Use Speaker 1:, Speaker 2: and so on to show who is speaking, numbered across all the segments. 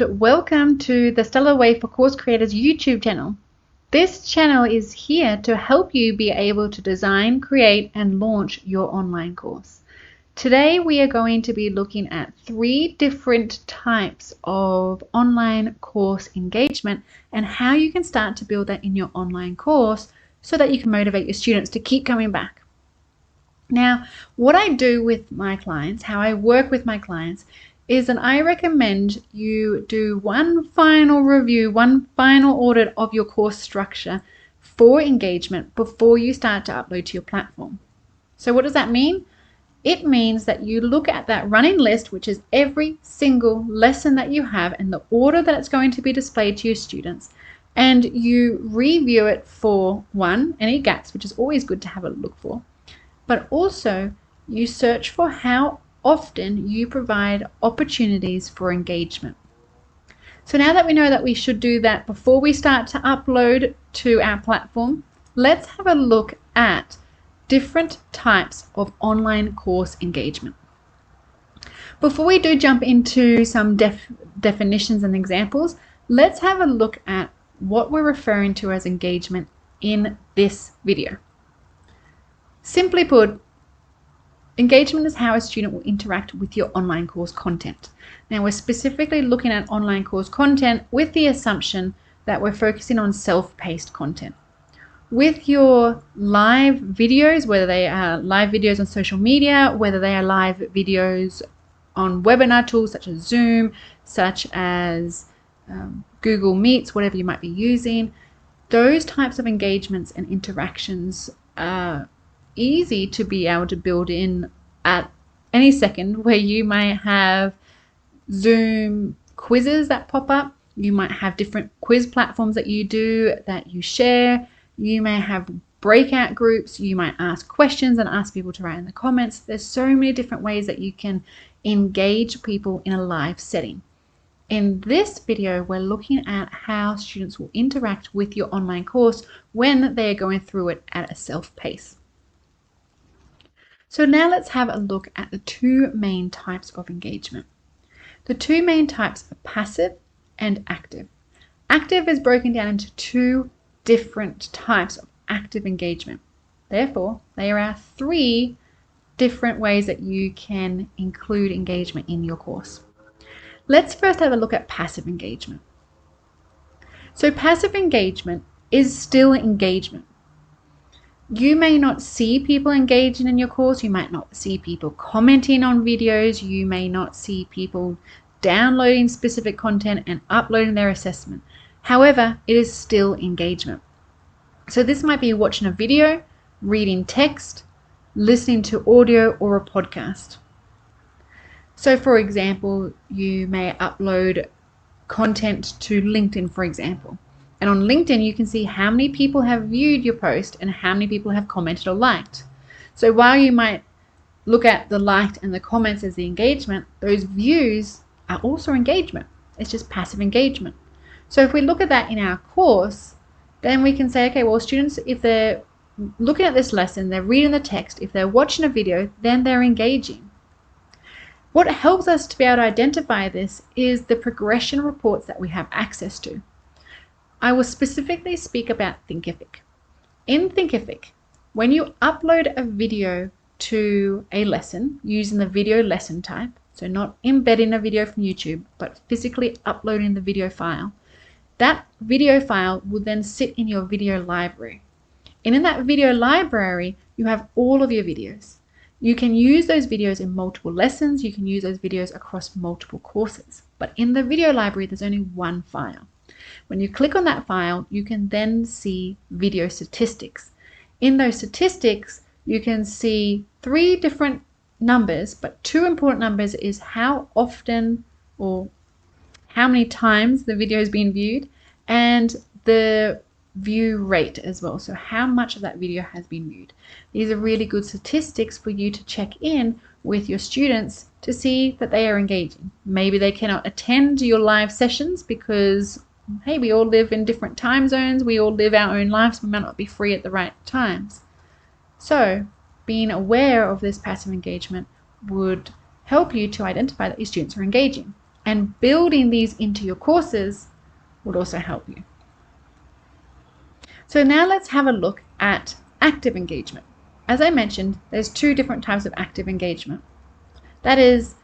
Speaker 1: and welcome to the Stellar Way for Course Creators YouTube channel. This channel is here to help you be able to design, create, and launch your online course. Today we are going to be looking at 3 different types of online course engagement and how you can start to build that in your online course so that you can motivate your students to keep coming back. Now, what I do with my clients, how I work with my clients, is that I recommend you do one final review, one final audit of your course structure for engagement before you start to upload to your platform. So what does that mean? It means that you look at that running list, which is every single lesson that you have and the order that it's going to be displayed to your students, and you review it for any gaps, which is always good to have a look for, but also you search for how often you provide opportunities for engagement. So now that we know that we should do that before we start to upload to our platform, let's have a look at different types of online course engagement. Before we do jump into some definitions and examples, let's have a look at what we're referring to as engagement in this video. Simply put, engagement is how a student will interact with your online course content. Now, we're specifically looking at online course content with the assumption that we're focusing on self-paced content. With your live videos, whether they are live videos on social media, whether they are live videos on webinar tools such as Zoom, such as Google Meets, whatever you might be using, those types of engagements and interactions are easy to be able to build in at any second, where you might have Zoom quizzes that pop up. You might have different quiz platforms that you do that you share. You may have breakout groups. You might ask questions and ask people to write in the comments. There's so many different ways that you can engage people in a live setting. In this video, we're looking at how students will interact with your online course when they are going through it at a self-pace. So now let's have a look at the 2 main types of engagement. The 2 main types are passive and active. Active is broken down into 2 different types of active engagement. Therefore, there are 3 different ways that you can include engagement in your course. Let's first have a look at passive engagement. So passive engagement is still engagement. You may not see people engaging in your course. You might not see people commenting on videos. You may not see people downloading specific content and uploading their assessment. However, it is still engagement. So this might be watching a video, reading text, listening to audio or a podcast. So for example, you may upload content to LinkedIn, for example. And on LinkedIn, you can see how many people have viewed your post and how many people have commented or liked. So while you might look at the liked and the comments as the engagement, those views are also engagement. It's just passive engagement. So if we look at that in our course, then we can say, okay, well, students, if they're looking at this lesson, they're reading the text, if they're watching a video, then they're engaging. What helps us to be able to identify this is the progression reports that we have access to. I will specifically speak about Thinkific. In Thinkific, when you upload a video to a lesson using the video lesson type, so not embedding a video from YouTube, but physically uploading the video file, that video file will then sit in your video library. And in that video library, you have all of your videos. You can use those videos in multiple lessons. You can use those videos across multiple courses. But in the video library, there's only one file. When you click on that file, you can then see video statistics. In those statistics, you can see 3 different numbers, but 2 important numbers is how often or how many times the video has been viewed, and the view rate as well. So how much of that video has been viewed. These are really good statistics for you to check in with your students to see that they are engaging. Maybe they cannot attend your live sessions because, hey, we all live in different time zones. We all live our own lives. We might not be free at the right times. So being aware of this passive engagement would help you to identify that your students are engaging. And building these into your courses would also help you. So now let's have a look at active engagement. As I mentioned, there's two different types of active engagement. That is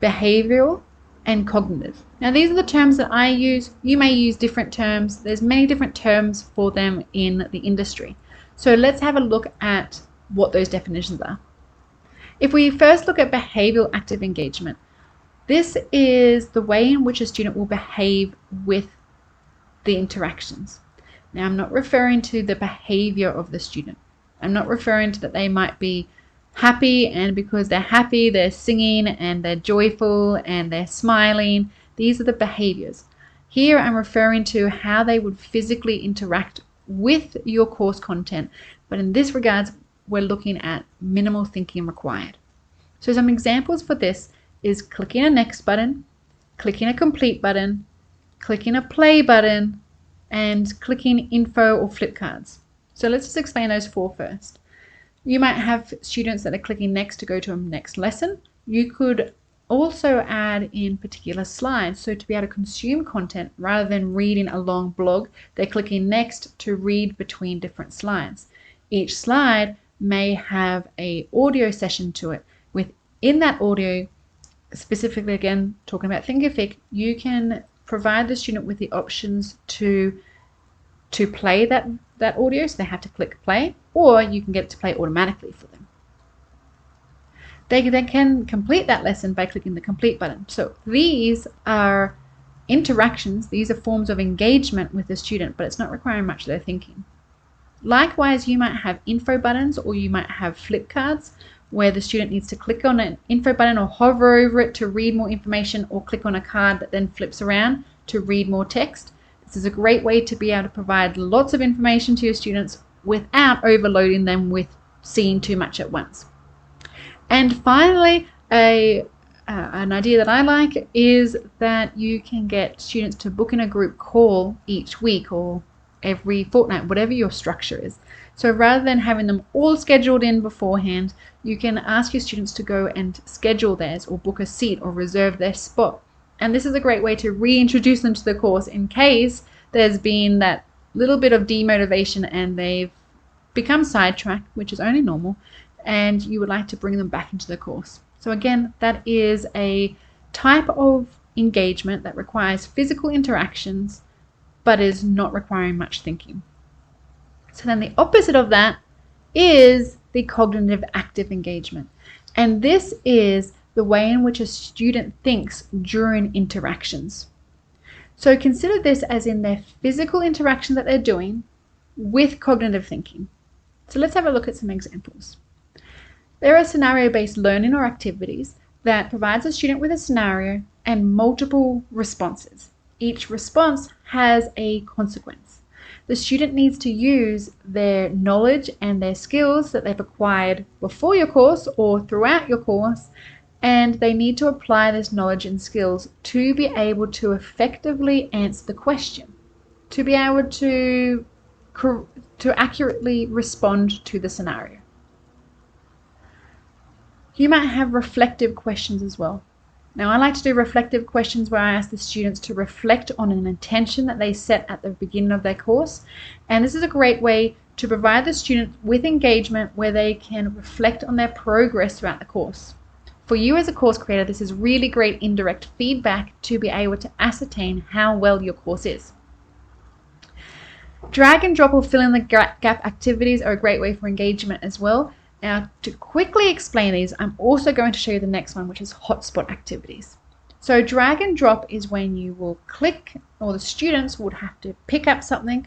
Speaker 1: behavioral and cognitive. Now these are the terms that I use. You may use different terms. There's many different terms for them in the industry. So let's have a look at what those definitions are. If we first look at behavioral active engagement, this is the way in which a student will behave with the interactions. Now, I'm not referring to the behavior of the student. I'm not referring to that they might be happy, and because they're happy, they're singing and they're joyful and they're smiling. These are the behaviors. Here, I'm referring to how they would physically interact with your course content. But in this regards, we're looking at minimal thinking required. So some examples for this is clicking a next button, clicking a complete button, clicking a play button, and clicking info or flip cards. So let's just explain those four first. You might have students that are clicking next to go to a next lesson. You could also add in particular slides. So to be able to consume content rather than reading a long blog, they're clicking next to read between different slides. Each slide may have an audio session to it. Within that audio, specifically again talking about Thinkific, you can provide the student with the options to play that audio, so they have to click play, or you can get it to play automatically for them. They then can complete that lesson by clicking the complete button. So these are interactions, these are forms of engagement with the student, but it's not requiring much of their thinking. Likewise, you might have info buttons, or you might have flip cards where the student needs to click on an info button or hover over it to read more information, or click on a card that then flips around to read more text. This is a great way to be able to provide lots of information to your students without overloading them with seeing too much at once. And finally, an idea that I like is that you can get students to book in a group call each week or every fortnight, whatever your structure is. So rather than having them all scheduled in beforehand, you can ask your students to go and schedule theirs or book a seat or reserve their spot. And this is a great way to reintroduce them to the course in case there's been that little bit of demotivation and they've become sidetracked, which is only normal, and you would like to bring them back into the course. So again, that is a type of engagement that requires physical interactions but is not requiring much thinking. So then the opposite of that is the cognitive active engagement. And this is the way in which a student thinks during interactions. So consider this as in their physical interaction that they're doing with cognitive thinking. So let's have a look at some examples. There are scenario-based learning or activities that provides a student with a scenario and multiple responses. Each response has a consequence. The student needs to use their knowledge and their skills that they've acquired before your course or throughout your course, and they need to apply this knowledge and skills to be able to effectively answer the question, to be able to accurately respond to the scenario. You might have reflective questions as well. Now, I like to do reflective questions where I ask the students to reflect on an intention that they set at the beginning of their course. And this is a great way to provide the student with engagement where they can reflect on their progress throughout the course. For you as a course creator, this is really great indirect feedback to be able to ascertain how well your course is. Drag and drop or fill in the gap activities are a great way for engagement as well. Now, to quickly explain these, I'm also going to show you the next one, which is hotspot activities. So drag and drop is when you will click, or the students would have to pick up something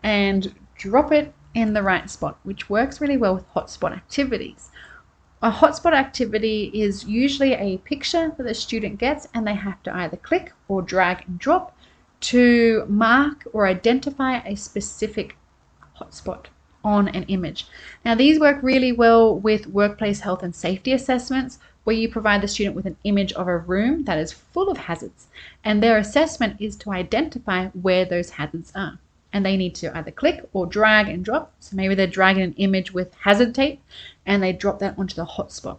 Speaker 1: and drop it in the right spot, which works really well with hotspot activities. A hotspot activity is usually a picture that the student gets, and they have to either click or drag and drop to mark or identify a specific hotspot on an image. Now, these work really well with workplace health and safety assessments, where you provide the student with an image of a room that is full of hazards, and their assessment is to identify where those hazards are. And they need to either click or drag and drop. So maybe they're dragging an image with hazard tape and they drop that onto the hotspot.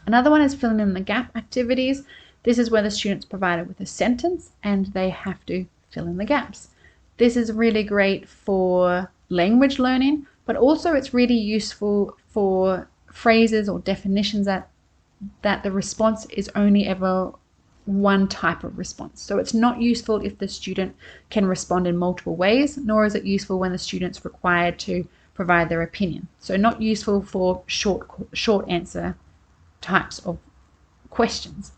Speaker 1: Another one is filling in the gap activities. This is where the student's provided with a sentence and they have to fill in the gaps. This is really great for language learning, but also it's really useful for phrases or definitions that the response is only ever one type of response. So it's not useful if the student can respond in multiple ways, nor is it useful when the student's required to provide their opinion. So not useful for short answer types of questions.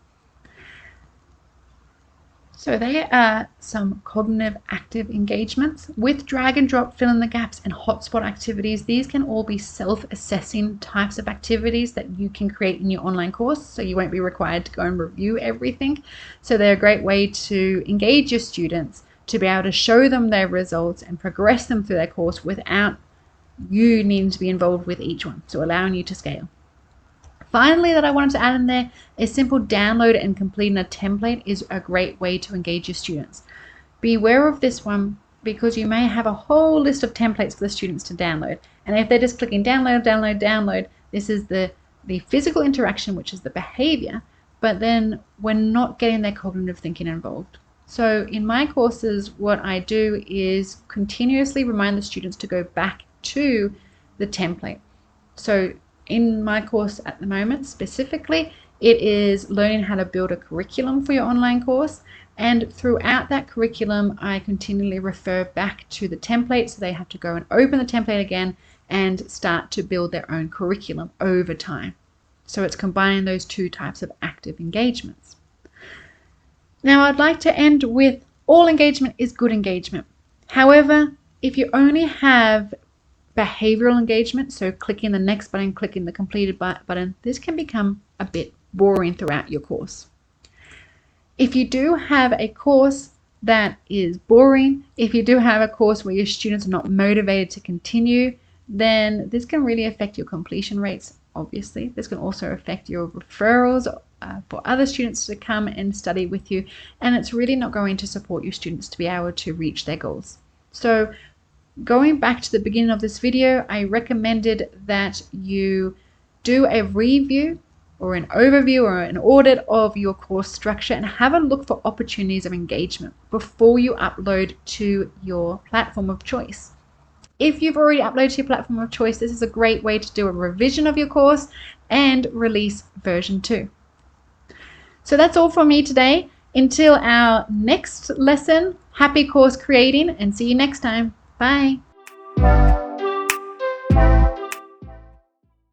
Speaker 1: So there are some cognitive active engagements. With drag and drop, fill in the gaps, and hotspot activities, these can all be self-assessing types of activities that you can create in your online course, so you won't be required to go and review everything. So they're a great way to engage your students, to be able to show them their results and progress them through their course without you needing to be involved with each one, so allowing you to scale. Finally, that I wanted to add in there, a simple download and completing a template is a great way to engage your students. Beware of this one because you may have a whole list of templates for the students to download. And if they're just clicking download, download, download, this is the physical interaction, which is the behavior, but then we're not getting their cognitive thinking involved. So in my courses, what I do is continuously remind the students to go back to the template. So in my course at the moment specifically, it is learning how to build a curriculum for your online course. And throughout that curriculum, I continually refer back to the template. So they have to go and open the template again and start to build their own curriculum over time. So it's combining those two types of active engagements. Now I'd like to end with all engagement is good engagement. However, if you only have behavioral engagement, so clicking the next button, clicking the completed button, this can become a bit boring throughout your course. If you do have a course that is boring, if you do have a course where your students are not motivated to continue, then this can really affect your completion rates, obviously. This can also affect your referrals for other students to come and study with you, and it's really not going to support your students to be able to reach their goals. So going back to the beginning of this video, I recommended that you do a review or an overview or an audit of your course structure and have a look for opportunities of engagement before you upload to your platform of choice. If you've already uploaded to your platform of choice, this is a great way to do a revision of your course and release version 2. So that's all from me today. Until our next lesson, happy course creating and see you next time. Bye.